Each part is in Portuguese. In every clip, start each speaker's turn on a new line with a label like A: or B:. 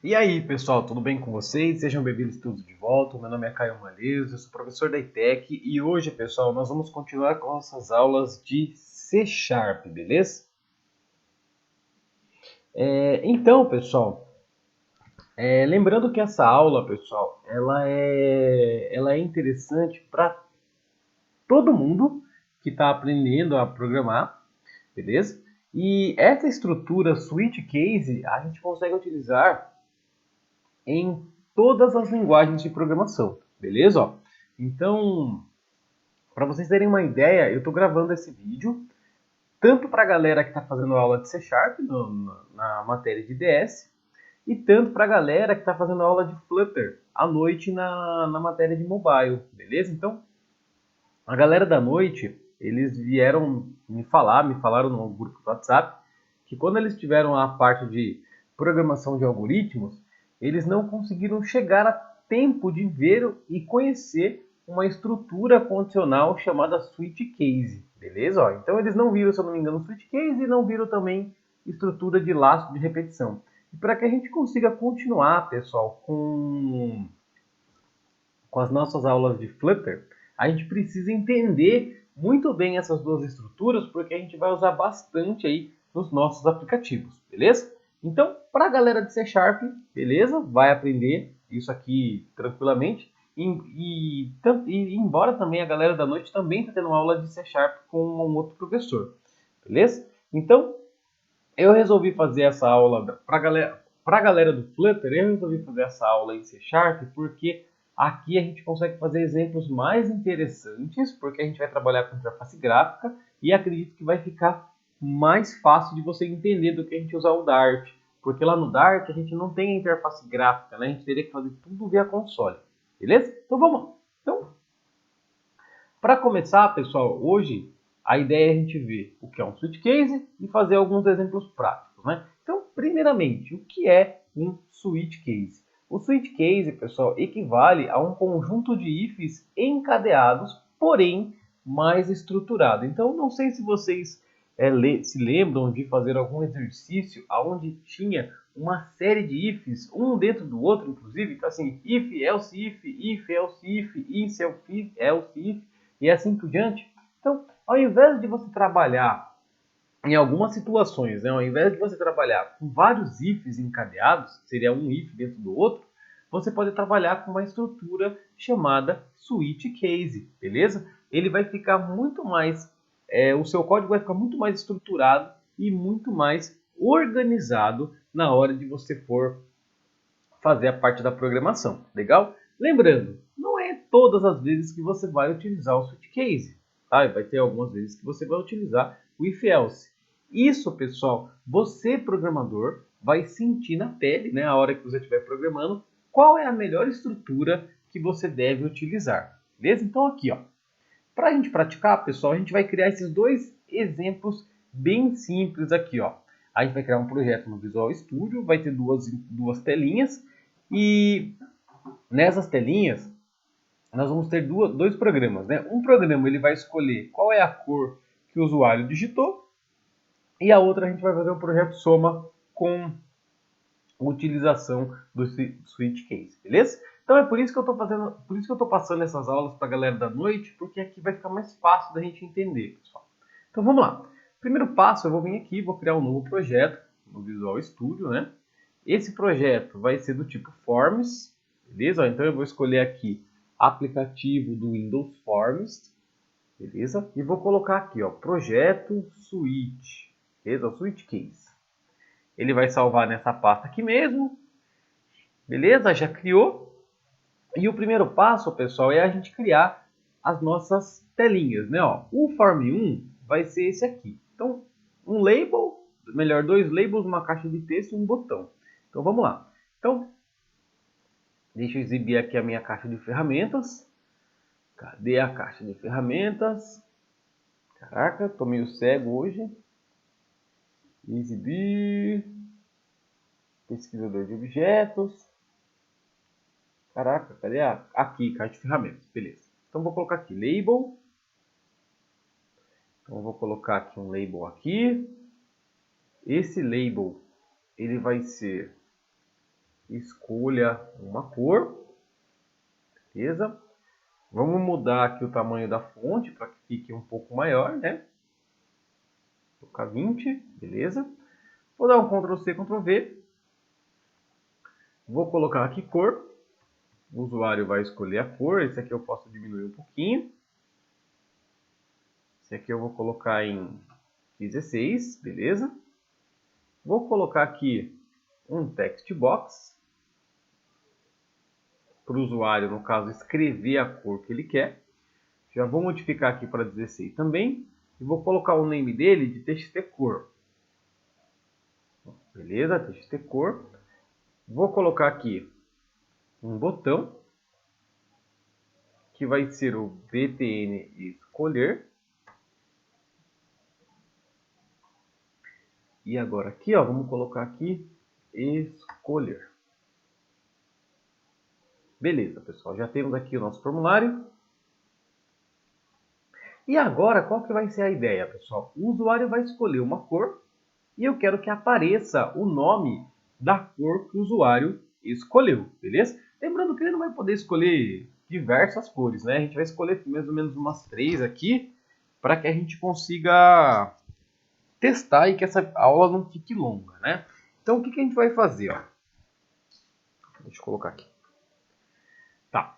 A: E aí, pessoal, tudo bem com vocês? Sejam bem-vindos todos de volta. Meu nome é Caio Malês, eu sou professor da ITEC e hoje, pessoal, nós vamos continuar com nossas aulas de C Sharp, beleza? Então, pessoal, lembrando que essa aula, pessoal, ela é interessante para todo mundo que está aprendendo a programar, beleza? E essa estrutura switch case a gente consegue utilizar em todas as linguagens de programação, beleza? Ó, então, para vocês terem uma ideia, eu estou gravando esse vídeo tanto para a galera que está fazendo aula de C Sharp na matéria de DS e tanto para a galera que está fazendo aula de Flutter à noite na matéria de mobile, beleza? Então, a galera da noite, eles vieram me falaram no grupo do WhatsApp, que quando eles tiveram a parte de programação de algoritmos, eles não conseguiram chegar a tempo de ver e conhecer uma estrutura condicional chamada switch case, beleza? Ó, então eles não viram, se eu não me engano, switch case e não viram também estrutura de laço de repetição. E para que a gente consiga continuar, pessoal, com as nossas aulas de Flutter, a gente precisa entender muito bem essas duas estruturas, porque a gente vai usar bastante aí nos nossos aplicativos, beleza? Então, para a galera de C Sharp, beleza? Vai aprender isso aqui tranquilamente. E embora também a galera da noite também está tendo uma aula de C Sharp com um outro professor, beleza? Então, eu resolvi fazer essa aula para a galera do Flutter, eu resolvi fazer essa aula em C Sharp porque aqui a gente consegue fazer exemplos mais interessantes, porque a gente vai trabalhar com interface gráfica e acredito que vai ficar mais fácil de você entender do que a gente usar o Dart, porque lá no Dart a gente não tem interface gráfica, né? A gente teria que fazer tudo via console, beleza? Então vamos lá. Então, para começar, pessoal, hoje a ideia é a gente ver o que é um switch case e fazer alguns exemplos práticos, né? Então, primeiramente, o que é um switch case? O switch case, pessoal, equivale a um conjunto de ifs encadeados, porém mais estruturado. Então, não sei se vocês se lembram de fazer algum exercício onde tinha uma série de ifs, um dentro do outro, inclusive, então, assim, if, else if, else if, else if, e assim por diante. Então, ao invés de você trabalhar em algumas situações, né, ao invés de você trabalhar com vários ifs encadeados, que seria um if dentro do outro, você pode trabalhar com uma estrutura chamada switch case, beleza? Ele vai ficar muito mais, o seu código vai ficar muito mais estruturado e muito mais organizado na hora de você for fazer a parte da programação, legal? Lembrando, não é todas as vezes que você vai utilizar o switch case, tá? Vai ter algumas vezes que você vai utilizar o if else. Isso, pessoal, você programador vai sentir na pele, né, a hora que você estiver programando, qual é a melhor estrutura que você deve utilizar, beleza? Então aqui, ó, para a gente praticar, pessoal, a gente vai criar esses dois exemplos bem simples aqui, ó. A gente vai criar um projeto no Visual Studio, vai ter duas telinhas e nessas telinhas nós vamos ter dois programas, né? Um programa ele vai escolher qual é a cor que o usuário digitou e a outra a gente vai fazer um projeto soma com utilização do switch case, beleza? Então é por isso que eu estou fazendo, por isso que eu estou passando essas aulas para a galera da noite, porque aqui vai ficar mais fácil da gente entender, pessoal. Então vamos lá. Primeiro passo, eu vou vir aqui, vou criar um novo projeto no Visual Studio, né? Esse projeto vai ser do tipo Forms, beleza? Então eu vou escolher aqui aplicativo do Windows Forms, beleza? E vou colocar aqui, ó, projeto switch, beleza? O switch case. Ele vai salvar nessa pasta aqui mesmo, beleza? Já criou. E o primeiro passo, pessoal, é a gente criar as nossas telinhas, né? Ó, o Form 1 vai ser esse aqui. Então, um label, melhor, dois labels, uma caixa de texto e um botão. Então, vamos lá. Então, deixa eu exibir aqui a minha caixa de ferramentas. Cadê a caixa de ferramentas? Caraca, tô meio cego hoje. Exibir. Pesquisador de objetos. Caraca, cadê aqui, caixa de ferramentas. Beleza. Então, vou colocar aqui, label. Então, vou colocar aqui um label aqui. Esse label, ele vai ser escolha uma cor, beleza? Vamos mudar aqui o tamanho da fonte para que fique um pouco maior, né? Vou colocar 20, beleza? Vou dar um Ctrl C, Ctrl V. Vou colocar aqui cor. O usuário vai escolher a cor. Esse aqui eu posso diminuir um pouquinho. Esse aqui eu vou colocar em 16, beleza? Vou colocar aqui um text box para o usuário, no caso, escrever a cor que ele quer. Já vou modificar aqui para 16 também. E vou colocar o name dele de TXT cor. Beleza? TXT cor. Vou colocar aqui um botão, que vai ser o btn escolher. E agora aqui, ó, vamos colocar aqui escolher. Beleza, pessoal, já temos aqui o nosso formulário. E agora, qual que vai ser a ideia, pessoal? O usuário vai escolher uma cor e eu quero que apareça o nome da cor que o usuário escolheu, beleza? Lembrando que ele não vai poder escolher diversas cores, né? A gente vai escolher mais ou menos umas 3 aqui, para que a gente consiga testar e que essa aula não fique longa, né? Então, o que a gente vai fazer, ó? Deixa eu colocar aqui. Tá.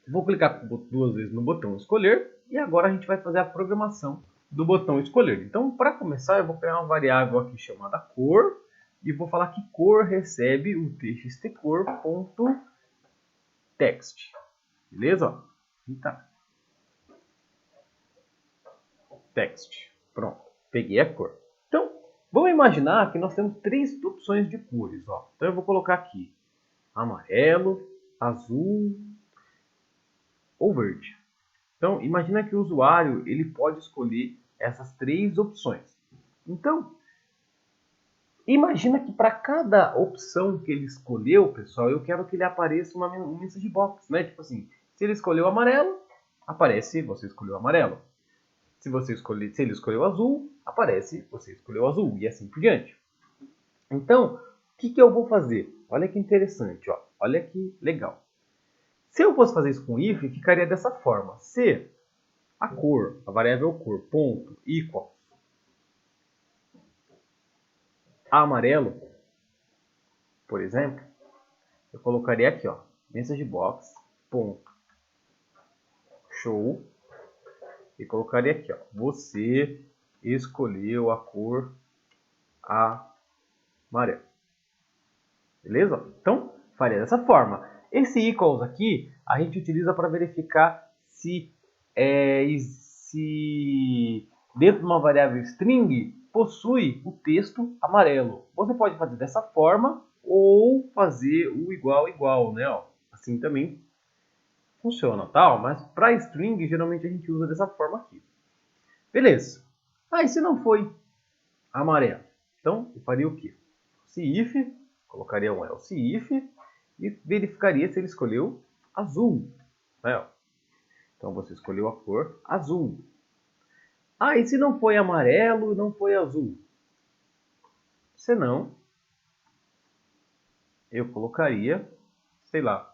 A: Vou clicar 2 vezes no botão escolher e agora a gente vai fazer a programação do botão escolher. Então, para começar, eu vou criar uma variável aqui chamada cor e vou falar que cor recebe o txtcor.text. Beleza? Tá. Text. Pronto. Peguei a cor. Então, vamos imaginar que nós temos 3 opções de cores. Ó. Então, eu vou colocar aqui amarelo, azul ou verde. Então, imagina que o usuário ele pode escolher essas 3 opções. Então, imagina que para cada opção que ele escolheu, pessoal, eu quero que ele apareça um message box, né? Tipo assim, se ele escolheu amarelo, aparece você escolheu amarelo. Se ele escolheu azul, aparece você escolheu azul e assim por diante. Então, o que eu vou fazer? Olha que interessante, ó. Olha que legal. Se eu fosse fazer isso com if, ficaria dessa forma. Se a cor, a variável cor, ponto, equals, amarelo, por exemplo, eu colocaria aqui, ó, message box, ponto, show, e colocaria aqui, ó, você escolheu a cor amarelo. Beleza? Então, faria dessa forma. Esse equals aqui, a gente utiliza para verificar se dentro de uma variável string possui o texto amarelo. Você pode fazer dessa forma ou fazer o igual, né? Ó, assim também funciona, tá? Mas para string, geralmente a gente usa dessa forma aqui. Beleza. Aí, se não foi amarelo, então eu faria o quê? Se if, colocaria um else if e verificaria se ele escolheu azul. Né? Então você escolheu a cor azul. Ah, e se não foi amarelo, não foi azul? Senão, eu colocaria, sei lá,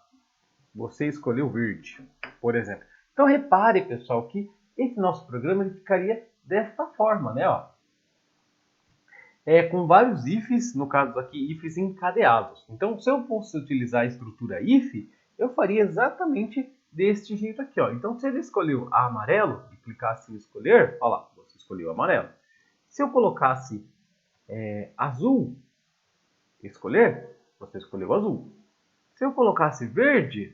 A: você escolheu verde, por exemplo. Então repare, pessoal, que esse nosso programa ele ficaria desta forma, né? Ó. Com vários ifs, no caso aqui, ifs encadeados. Então, se eu fosse utilizar a estrutura if, eu faria exatamente deste jeito aqui. Ó. Então, se ele escolheu amarelo e clicasse em escolher, olha lá, você escolheu amarelo. Se eu colocasse azul, escolher, você escolheu azul. Se eu colocasse verde,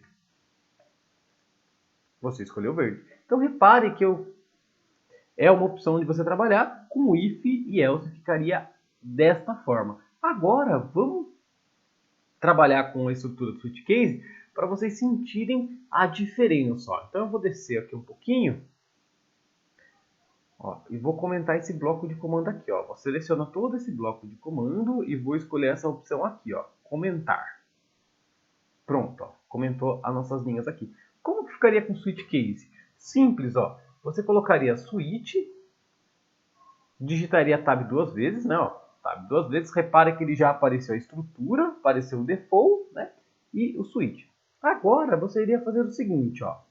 A: você escolheu verde. Então, repare que é uma opção de você trabalhar com if e else, ficaria desta forma. Agora, vamos trabalhar com a estrutura do switch case para vocês sentirem a diferença. Ó. Então, eu vou descer aqui um pouquinho. Ó, e vou comentar esse bloco de comando aqui. Ó. Vou selecionar todo esse bloco de comando e vou escolher essa opção aqui, ó, comentar. Pronto, ó, comentou as nossas linhas aqui. Como que ficaria com switch case? Simples, ó. Você colocaria switch, digitaria tab 2 vezes, né? Ó. tab duas vezes. Repare que ele já apareceu a estrutura, apareceu o default, né? E o switch. Agora você iria fazer o seguinte, ó.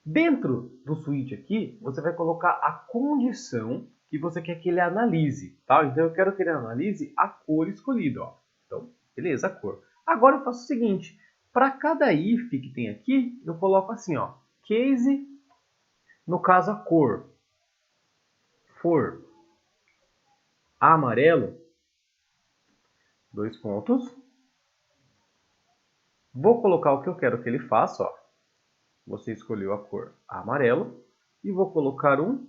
A: Dentro do switch aqui, você vai colocar a condição que você quer que ele analise, tá? Então eu quero que ele analise a cor escolhida, ó. Então, beleza, a cor. Agora eu faço o seguinte, para cada if que tem aqui, eu coloco assim, ó, case, no caso a cor for amarelo, dois pontos. Vou colocar o que eu quero que ele faça, ó. Você escolheu a cor amarelo e vou colocar um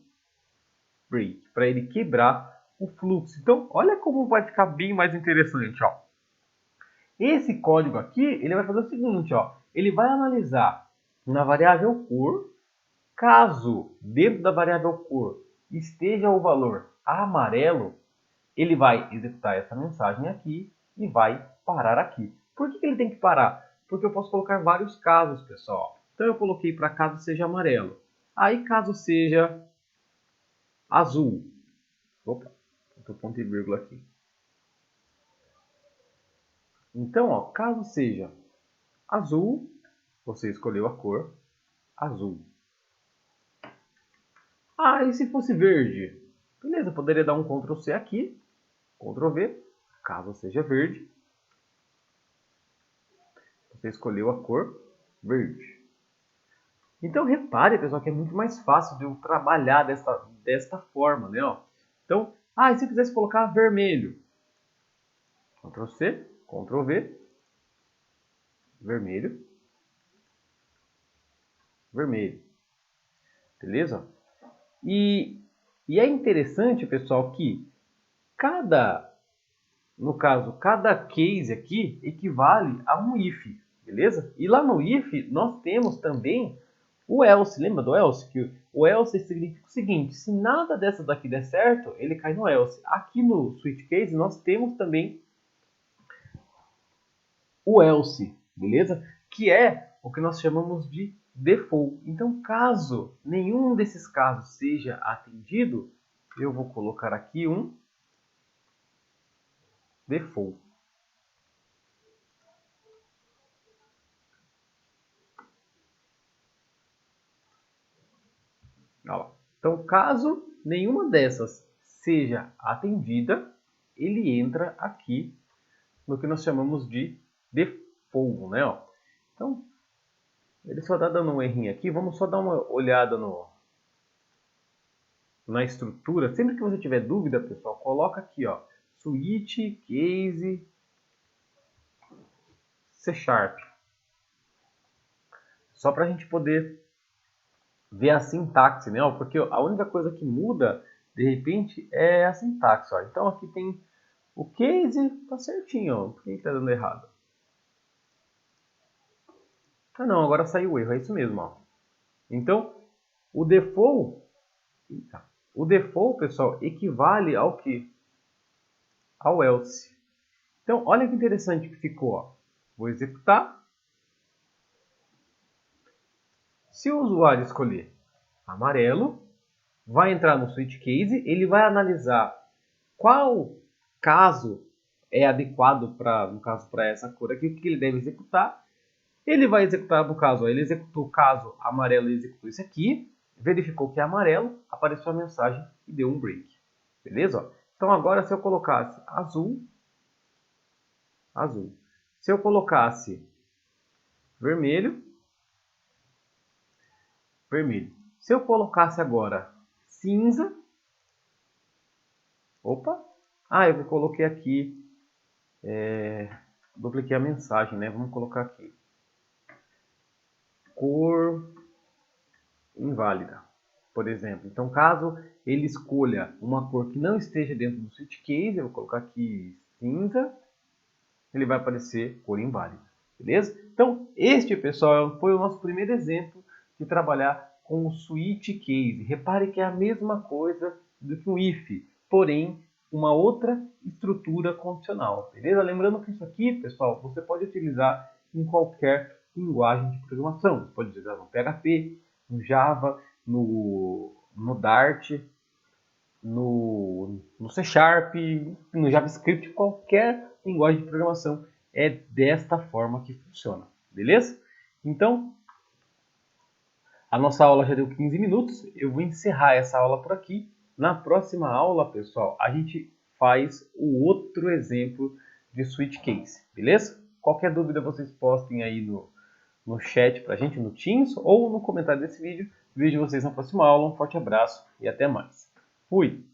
A: break para ele quebrar o fluxo. Então, olha como vai ficar bem mais interessante, ó. Esse código aqui, ele vai fazer o seguinte, ó. Ele vai analisar na variável cor, caso dentro da variável cor esteja o valor amarelo, ele vai executar essa mensagem aqui e vai parar aqui. Por que ele tem que parar? Porque eu posso colocar vários casos, pessoal. Então eu coloquei para caso seja amarelo. Aí caso seja azul. Opa, botou ponto e vírgula aqui. Então, ó, caso seja azul, você escolheu a cor azul. Ah, e se fosse verde? Beleza, eu poderia dar um Ctrl C aqui, Ctrl V, caso seja verde. Você escolheu a cor verde. Então, repare, pessoal, que é muito mais fácil de eu trabalhar desta forma, né? Ó. Então, e se eu quisesse colocar vermelho? Ctrl C, Ctrl V, vermelho, vermelho. Beleza? E é interessante, pessoal, que no caso, cada case aqui equivale a um if, beleza? E lá no if nós temos também o else, lembra do else? Que o else significa o seguinte, se nada dessa daqui der certo, ele cai no else. Aqui no switch case nós temos também o else, beleza? Que é o que nós chamamos de default. Então, caso nenhum desses casos seja atendido, eu vou colocar aqui um default. Então, caso nenhuma dessas seja atendida, ele entra aqui no que nós chamamos de default, né? Então, ele só está dando um errinho aqui. Vamos só dar uma olhada na estrutura. Sempre que você tiver dúvida, pessoal, coloca aqui, ó, switch, case, C#. Só para a gente poder ver a sintaxe, né? Porque a única coisa que muda, de repente, é a sintaxe. Ó. Então aqui tem o case, tá certinho. Ó. Por que está dando errado? Ah não, agora saiu o erro, é isso mesmo. Ó. Então, o default, pessoal, equivale ao que? Ao else. Então, olha que interessante que ficou. Ó. Vou executar. Se o usuário escolher amarelo, vai entrar no switch case, ele vai analisar qual caso é adequado no caso para essa cor aqui, o que ele deve executar. Ele vai executar, no caso, ele executou o caso amarelo e executou esse aqui, verificou que é amarelo, apareceu a mensagem e deu um break. Beleza? Então agora se eu colocasse azul, azul. Se eu colocasse vermelho, vermelho. Se eu colocasse agora cinza, opa, eu coloquei aqui, dupliquei a mensagem, né? Vamos colocar aqui, cor inválida, por exemplo. Então, caso ele escolha uma cor que não esteja dentro do switch case, eu vou colocar aqui cinza, ele vai aparecer cor inválida, beleza? Então, este, pessoal, foi o nosso primeiro exemplo de trabalhar com o switch case. Repare que é a mesma coisa do que um if, porém, uma outra estrutura condicional, beleza? Lembrando que isso aqui, pessoal, você pode utilizar em qualquer linguagem de programação. Você pode utilizar no PHP, no Java, no Dart, no C Sharp, no JavaScript, qualquer linguagem de programação é desta forma que funciona, beleza? Então, a nossa aula já deu 15 minutos, eu vou encerrar essa aula por aqui. Na próxima aula, pessoal, a gente faz o outro exemplo de switch case, beleza? Qualquer dúvida vocês postem aí no chat pra gente, no Teams ou no comentário desse vídeo. Vejo vocês na próxima aula, um forte abraço e até mais. Fui!